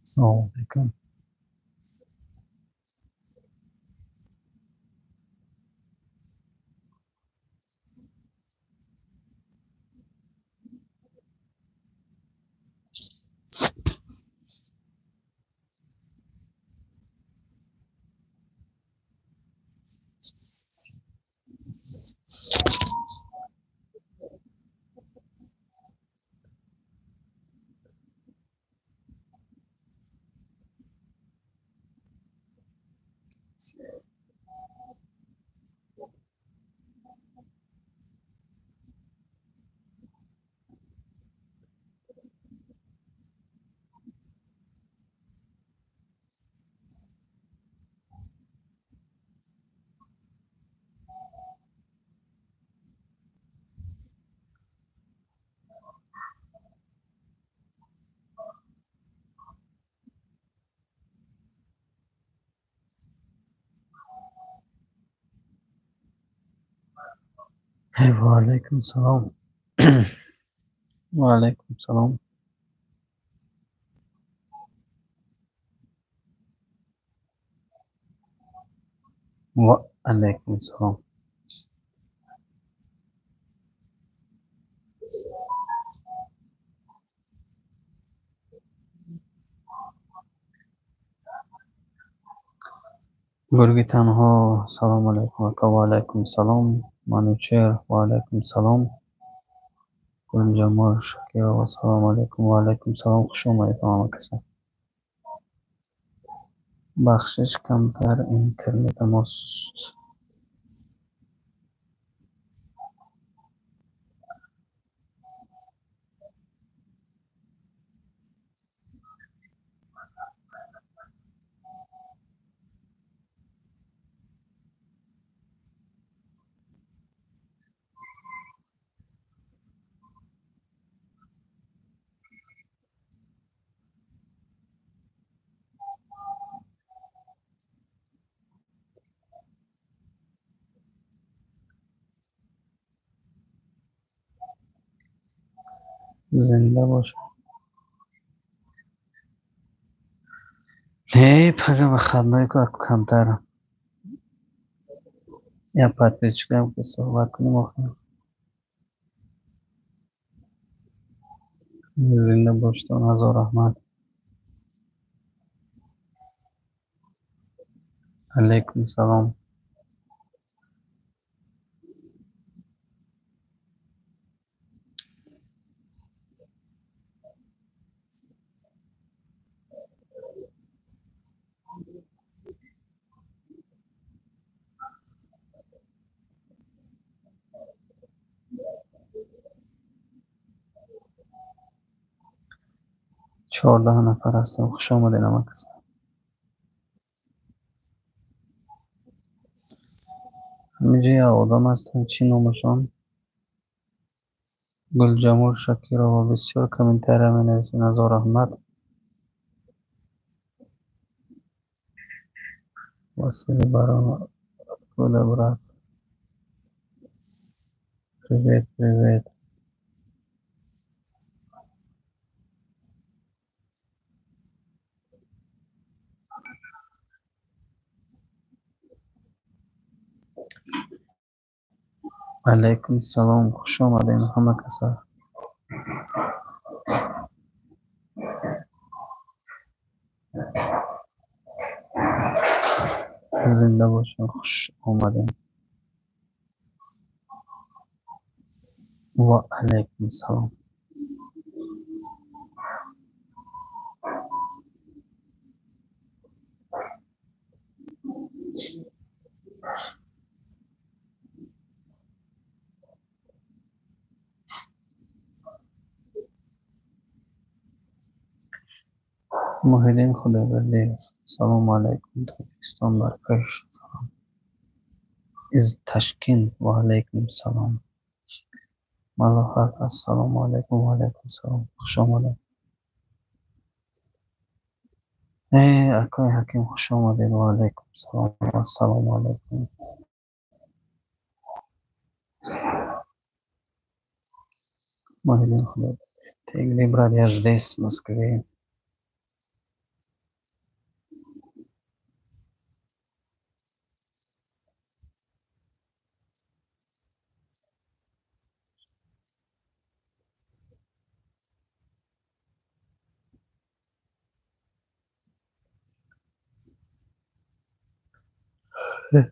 السلام علیکم. و علیکم سلام. و علیکم سلام. و علیکم سلام. گرگی تنها سلام علیکم و علیکم سلام. منوچهر و علیکم سلام. گلجمال شکر و سلام علیکم و علیکم سلام. خوش آمدید همه کسا. بخشش کمتر اینترنت ما سست. زنده باش. نه پگم خدمه که کمتر یا پد پیچ کنم که صحبت کنیم آخر. زنده باش تا هزار رحمت. علیکم سلام. 14 نفر هستم. خوش آمدین همه کسا. همینجا یه آدم هستن. چی نامشان؟ گلجمال شکر و بسیار کمنتر می نویسین. هزار رحمت. واسه برام بوده برات. Привет, привет. علیکم سلام. خوش آمدین همه کسا. زنده باشین. خوش آمدین. و علیکم سلام. محیدین خداوردی. سلام علیکم. تاجیکستان برکش. سلام. از تشکین. و علیکم سلام. ملاحق. السلام علیکم و علیکم سلام. خوش آمدین. اکای حکیم خوش آمدین. و علیکم سلام و السلام علیکم. محیدین خداوردی. Ты где, брат? Я здесь, в Москве.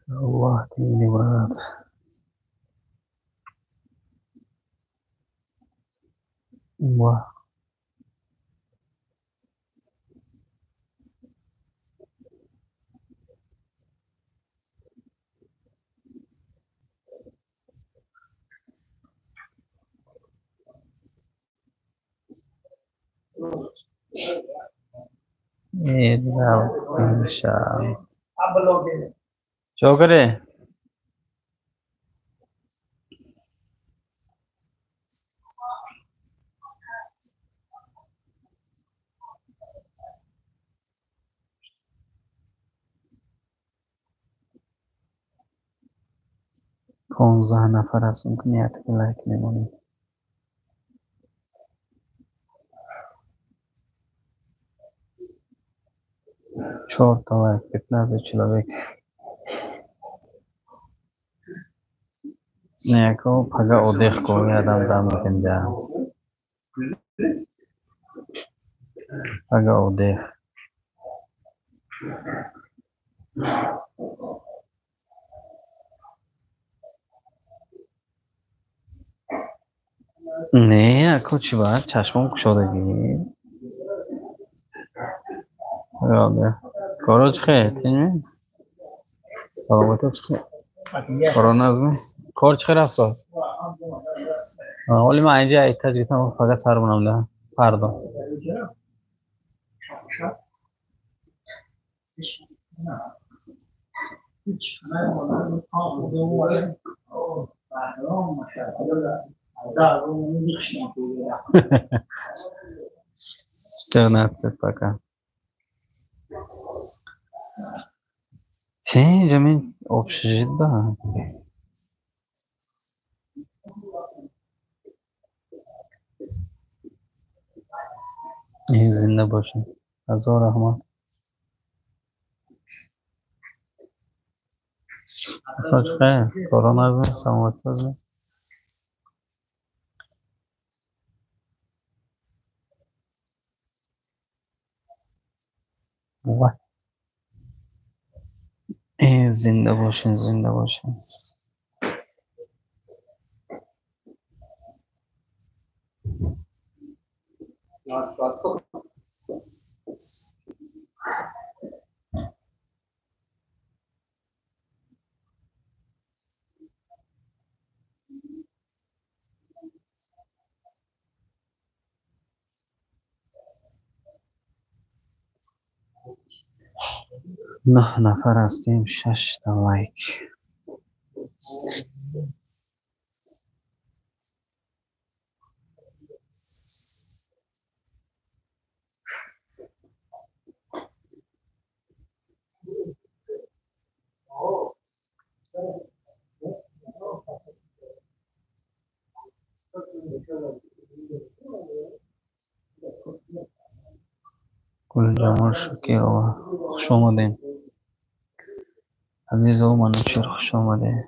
Аллах, ты где, брат? Аллах. इंशाअल्लाह चौकरे कौन सा नफर असुकनियत के लायक नहीं 15 человек. Neko paga odeh ko adam dam kenda. Paga odeh. Ne, kuch baat chashmam kushodagi. Rada. Karo chhe, tine? Salamat chhe. Karo nazme. Kar chhe rafsas. Wali ma aija itha jitha paga sar banamla. Fardo. Sternat paka. Sim, jamin общежитие. زنده باشین. هزار رحمت. خوش خیر. کاران از سلامت سازه. زنده باشین، زنده باشین. نه نفر هستیم، 6 تا لایک. گل جمال شکیرова خوش اومدین. عزیز و منوچهر خوش اومدین.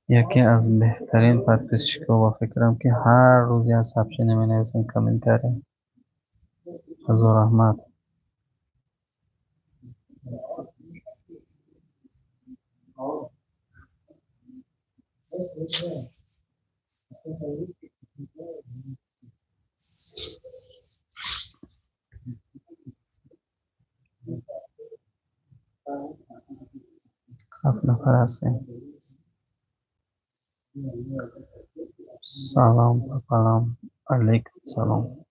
یکی از بهترین подписчиков و فکرم که هر روز یه صفحه نمی‌نویسن کامنتاره. هزار رحمت. هفت نفر هستیم. سلام سلام علیکم سلام.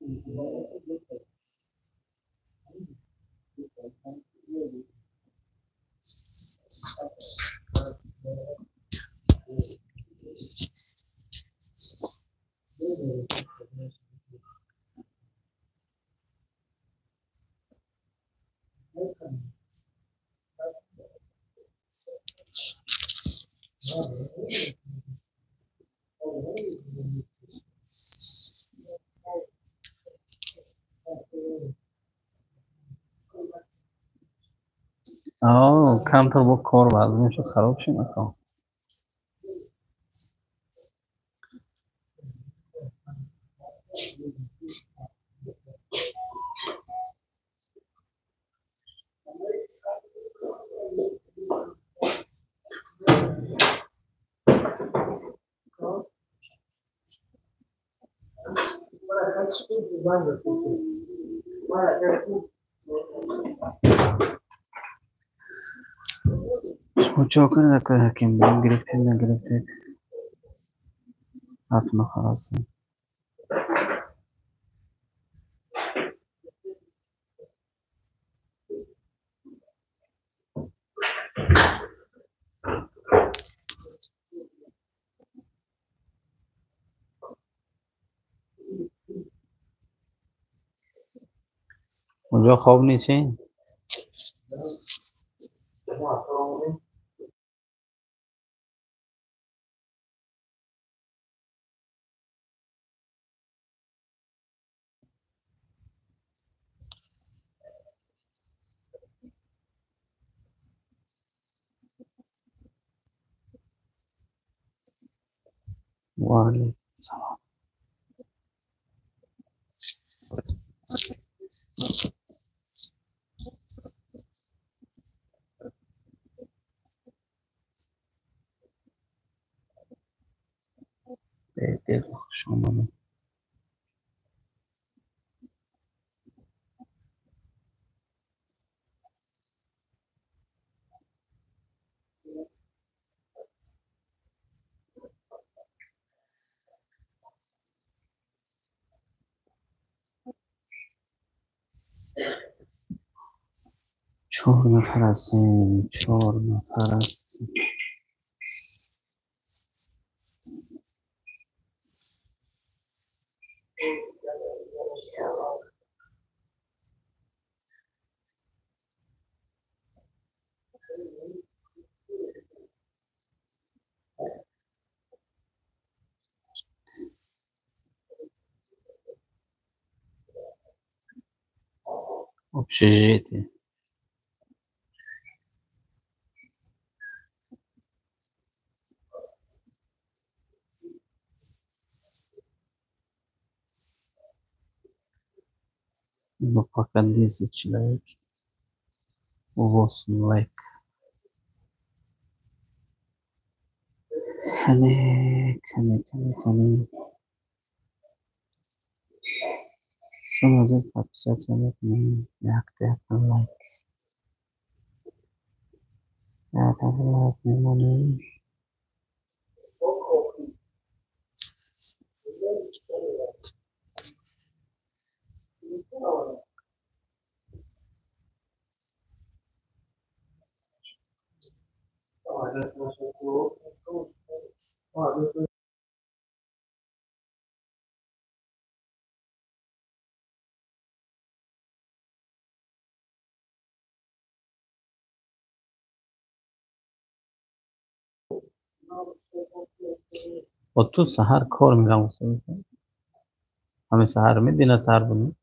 کمتر با کار وزنشو خراب شد نکنم. متشکرم حکیم بیم گرفتید نگرفتید حتما خلاصه اونجا خواب نیچین ولی سلام به دل شما چهار نفر هستیم 4 نفر هستیم общежитие но пока 10 человек 8 лайк کنی شما زود подписаться نکنید یک دقیقه لایک یک دقیقه لایک میمونید با تو سحر کار میرم همه سحر میدینه سحر بودی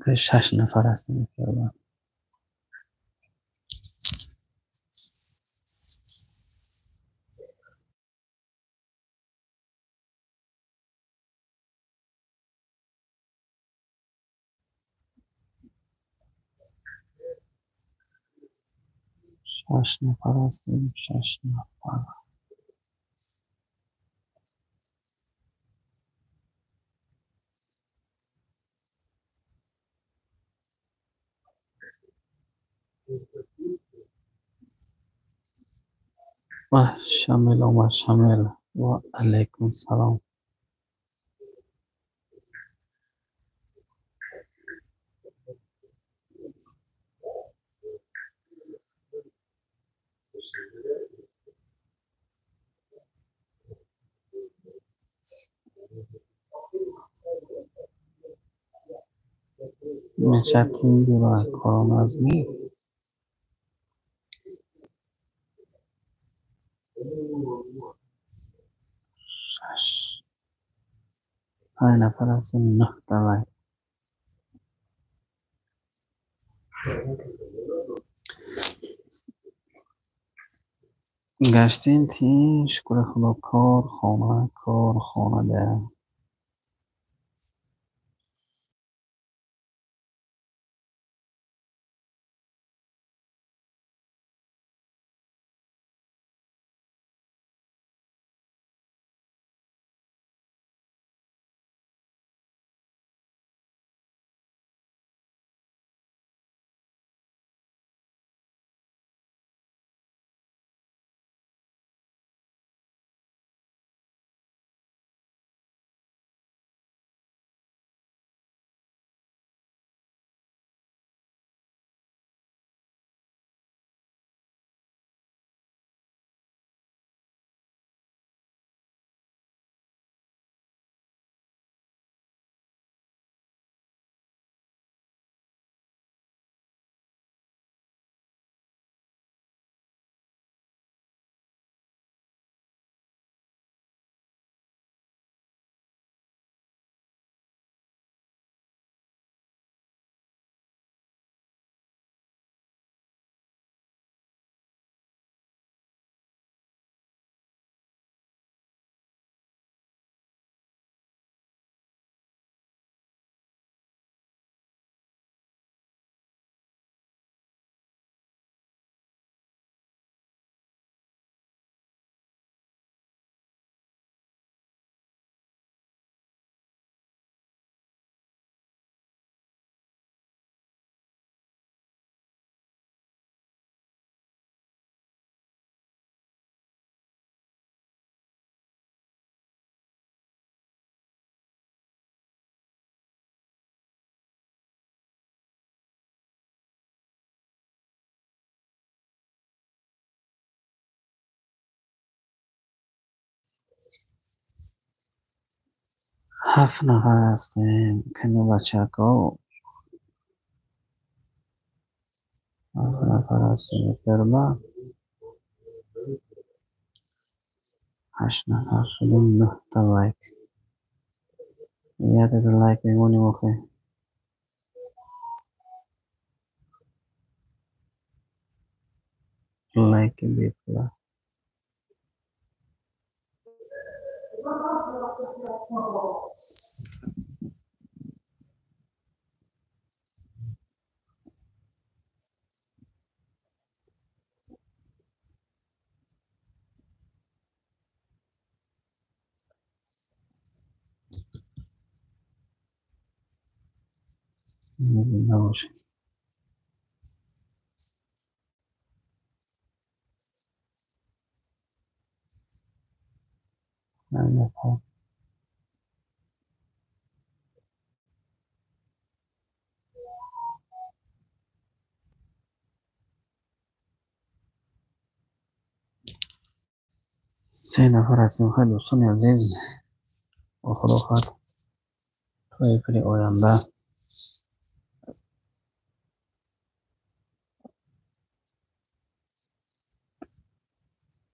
که 6 نفر هستیم 6 نفر هستیم. 6 نفر. و شامل اومد. شامل و علیکم سلام. نشستیم دور کارم از می. 6 5 نفر هستیم. 9 تا لایک. گشتین تیم شکر خدا. کار خانه ده. هفت نفر هستیم. کنی بچه ها. 7 نفر هستیم. برما 8 نفر شدیم. 9 تا لایک. یادت لایک میمونی موقع. لایک بیفلا. زنده باشید. نفر. 3 نفر هستیم. خیلی دوستان عزیز. و خدا خواهد توی پری آینده